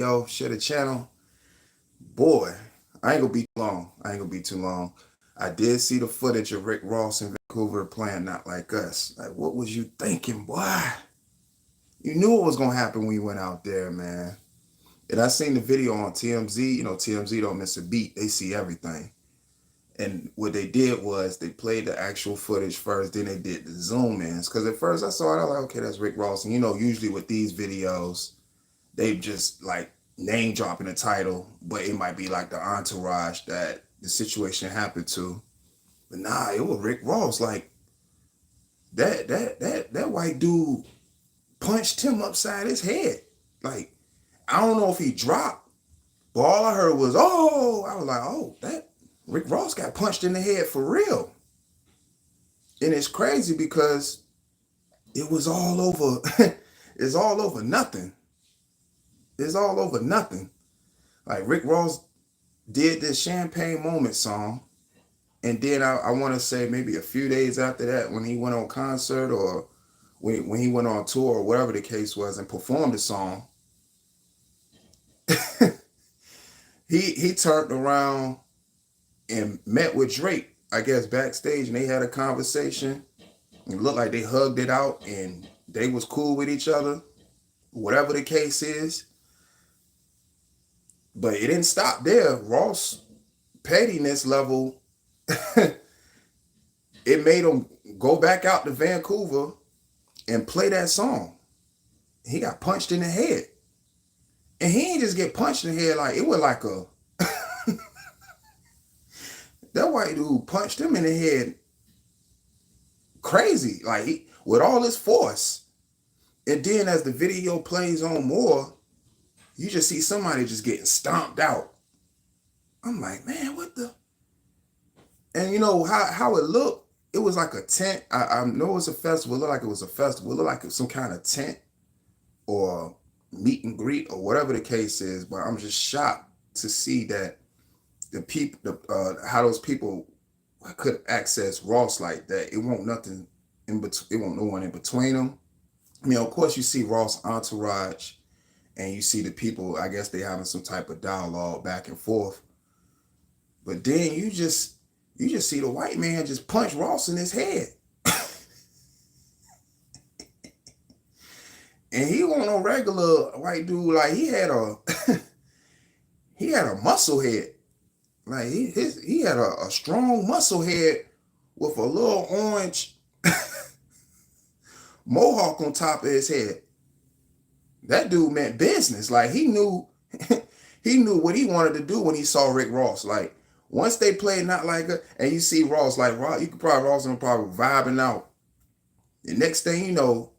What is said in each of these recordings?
Yo, share the channel. Boy, I ain't gonna be long. I ain't gonna be too long. I did see the footage of Rick Ross in Vancouver playing Not Like Us. Like, what was you thinking, boy? You knew what was gonna happen when you went out there, man. And I seen the video on TMZ. You know, TMZ don't miss a beat. They see everything. And what they did was they played the actual footage first, then they did the zoom ins. Because at first I saw it, I was like, okay, that's Rick Ross. And you know, usually with these videos, they just like name dropping the title, but it might be like the entourage that the situation happened to. But nah, it was Rick Ross. Like that white dude punched him upside his head. Like, I don't know if he dropped, but all I heard was, oh, I was like, oh, that Rick Ross got punched in the head for real. And it's crazy because it was all over. It's all over nothing. It's all over nothing. Like Rick Ross did this Champagne Moment song. And then I want to say maybe a few days after that, when he went on concert or when he went on tour or whatever the case was and performed the song, he turned around and met with Drake, I guess, backstage, and they had a conversation. It looked like they hugged it out and they was cool with each other, whatever the case is. But it didn't stop there. Ross pettiness level, it made him go back out to Vancouver and play that song. He got punched in the head. And he ain't just get punched in the head, like it was like a that white dude punched him in the head crazy, like with all his force. And then as the video plays on more, you just see somebody just getting stomped out. I'm like, man, what the? And you know how it looked? It was like a tent. I know it's a festival. It looked like it was a festival. It looked like it was some kind of tent or meet and greet or whatever the case is. But I'm just shocked to see that the people, how those people could access Ross like that. It won't nothing in between. It won't no one in between them. I mean, of course, you see Ross entourage, and you see the people. I guess they having some type of dialogue back and forth. But then you just see the white man just punch Ross in his head. And he wasn't no regular white dude. Like he had a he had a muscle head. Like he had a strong muscle head with a little orange mohawk on top of his head. That dude meant business. Like he knew he knew what he wanted to do when he saw Rick Ross. Like once they played Not Like Us, and you see Ross, like you could probably Ross and probably vibing out. The next thing you know,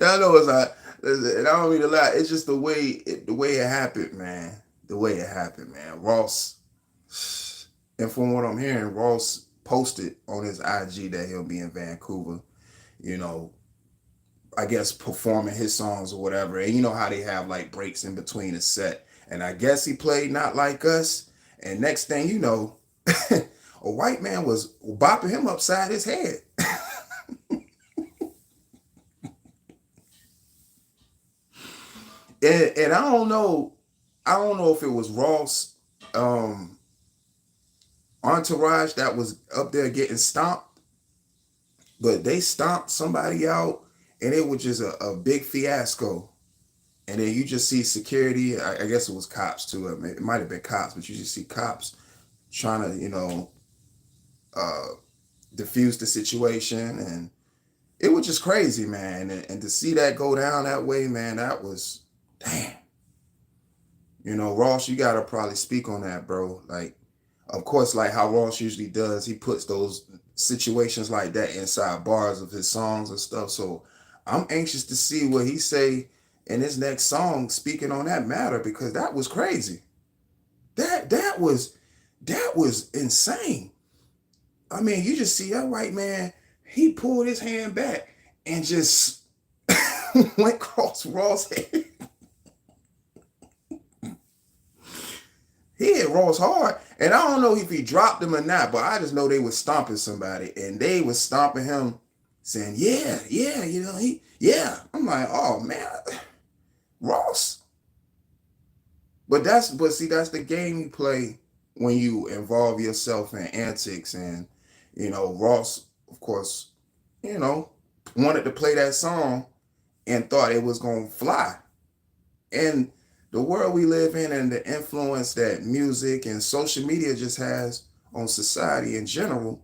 I know it's like, and I don't mean to lie. It's just the way it happened, man. The way it happened, man. Ross, and from what I'm hearing, Ross posted on his IG that he'll be in Vancouver. You know, I guess performing his songs or whatever. And you know how they have like breaks in between a set. And I guess he played Not Like Us. And next thing you know, a white man was bopping him upside his head. And I don't know if it was Ross entourage that was up there getting stomped, but they stomped somebody out and it was just a big fiasco. And then you just see security, I guess it was cops too. It might have been cops, but you just see cops trying to, diffuse the situation. And it was just crazy, man. And to see that go down that way, man, that was, damn. Ross, you got to probably speak on that, bro. Like, of course, like how Ross usually does, he puts those situations like that inside bars of his songs and stuff. So I'm anxious to see what he say in his next song speaking on that matter, because that was crazy. That was insane. I mean, you just see that white man, he pulled his hand back and just went across Ross' head. He hit Ross hard. And I don't know if he dropped him or not, but I just know they was stomping somebody. And they was stomping him saying, yeah, I'm like, oh man, Ross. But see, that's the game you play when you involve yourself in antics. And, Ross, of course, you know, wanted to play that song and thought it was going to fly. And the world we live in and the influence that music and social media just has on society in general,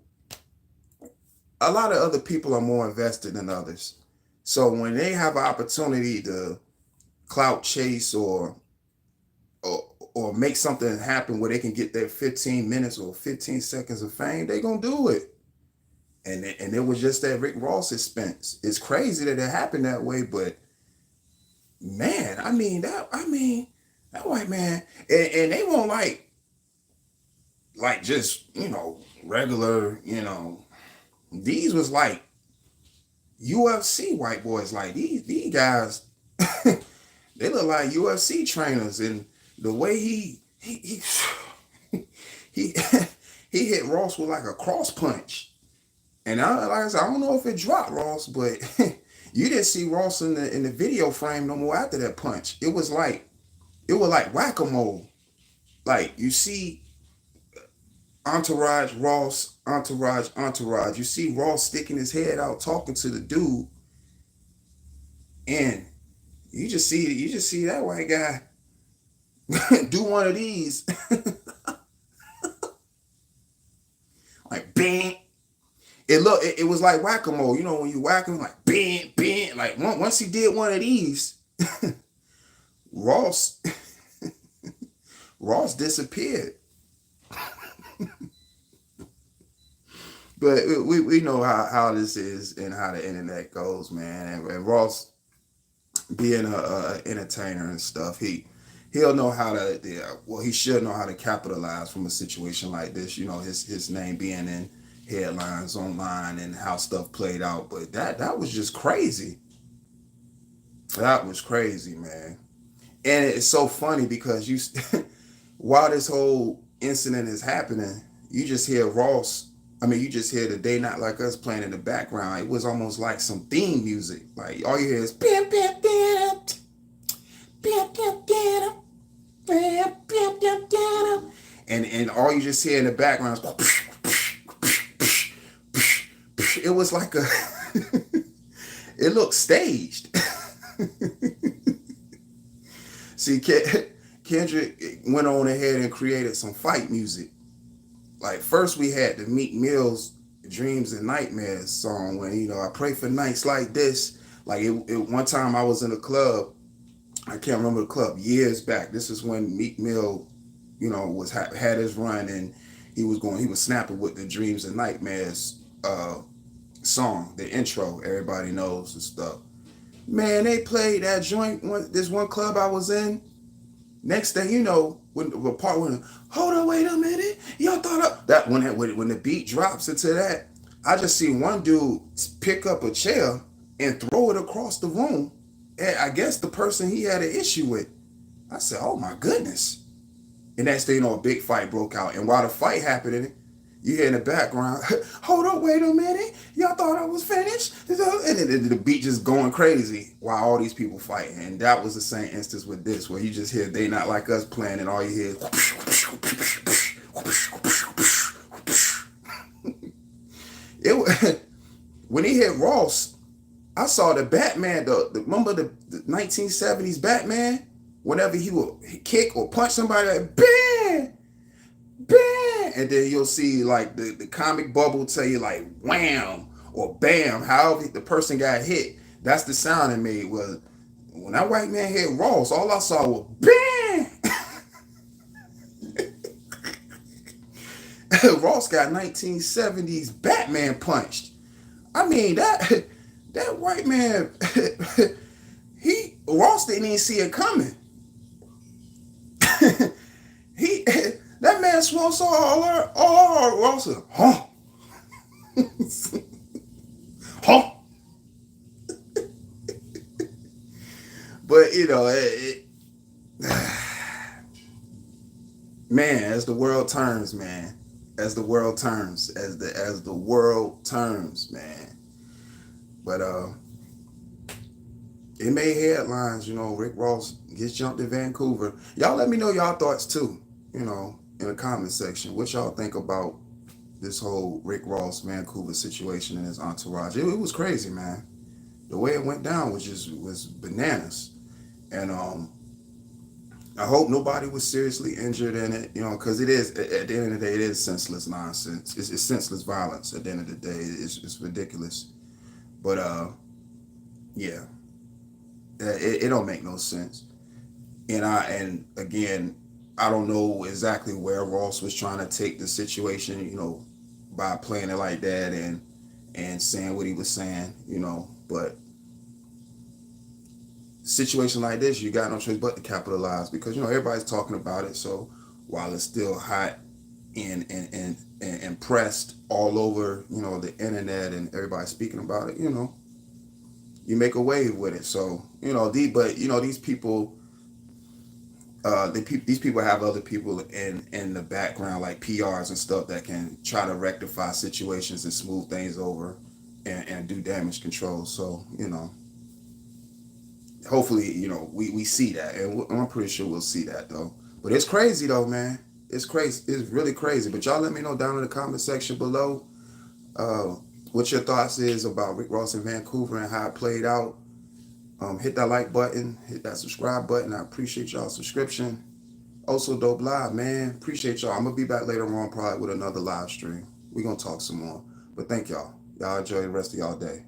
a lot of other people are more invested than others. So when they have an opportunity to clout chase or or make something happen where they can get their 15 minutes or 15 seconds of fame, they gonna do it. And it was just at Rick Ross' expense. It's crazy that it happened that way, but man, that white man, and they won't like just regular, these was like UFC white boys. Like these guys, they look like UFC trainers, and the way he he hit Ross with like a cross punch. And like I said, I don't know if it dropped Ross, but you didn't see Ross in the video frame no more after that punch. It was like whack-a-mole. Like you see entourage, Ross, entourage, entourage. You see Ross sticking his head out talking to the dude, and you just see that white guy do one of these. Like bang. It was like whack-a-mole. When you whack him, like bang, bang. Like once he did one of these, Ross disappeared. But we know how this is and how the internet goes, man. And Ross, being a entertainer and stuff, he'll know how to he should know how to capitalize from a situation like this. His name being in headlines online and how stuff played out. But that was just crazy. That was crazy, man. And it's so funny because while this whole incident is happening, you just hear you just hear the They Not Like Us playing in the background. It was almost like some theme music. Like all you hear is bam, bam, bam, bam, bam, bam, bam, bam, bam, bam, and all you just hear in the background is it was like it looked staged. See, Kendrick went on ahead and created some fight music. Like first we had the Meek Mill's Dreams and Nightmares song when, I pray for nights like this. Like one time I was in a club, I can't remember the club, years back. This is when Meek Mill, had his run, and he was snapping with the Dreams and Nightmares song, the intro, everybody knows and stuff. Man, they played that joint this one club I was in. Next thing you know, when the part when hold on, wait a minute, y'all thought that when the beat drops into that, I just see one dude pick up a chair and throw it across the room, and I guess the person he had an issue with. I said, oh my goodness. And next thing you know, a big fight broke out. And while the fight happening, you hear in the background, hold on, wait a minute, y'all thought I was finished? And the beat just going crazy while all these people fighting. And that was the same instance with this, where you just hear They Not Like Us playing, and all you hear is when he hit Ross, I saw the Batman, remember the 1970s Batman? Whenever he would kick or punch somebody, like, bam, bam, and then you'll see like the comic bubble tell you like wham or bam, however the person got hit. That's the sound it made. Was when that white man hit Ross, all I saw was bam. Ross got 1970s Batman punched. I mean that white man, Ross didn't even see it coming. That man swung so all Ross said, huh? Huh? But man, as the world turns, man, as the world turns, man, But it made headlines, Rick Ross gets jumped in Vancouver. Y'all let me know y'all thoughts too, in the comment section. What y'all think about this whole Rick Ross Vancouver situation and his entourage? It was crazy, man. The way it went down was bananas. And I hope nobody was seriously injured in it, because it is, at the end of the day, it is senseless nonsense. It's senseless violence at the end of the day. It's ridiculous. But yeah, it don't make no sense. And again, I don't know exactly where Ross was trying to take the situation, by playing it like that and saying what he was saying, but situation like this, you got no choice but to capitalize, because everybody's talking about it. So while it's still hot and pressed all over, the internet, and everybody's speaking about it, you make a wave with it. So these people, these people have other people in the background, like PRs and stuff, that can try to rectify situations and smooth things over and do damage control. So hopefully, we see that, and I'm pretty sure we'll see that though. But it's crazy though, man. It's crazy. It's really crazy. But y'all let me know down in the comment section below uh, what your thoughts is about Rick Ross in Vancouver and how it played out. Hit that like button, hit that subscribe button. I appreciate y'all's subscription. Also, Dope Live, man. Appreciate y'all. I'm gonna be back later on probably with another live stream. We're gonna talk some more. But thank y'all. Y'all enjoy the rest of y'all day.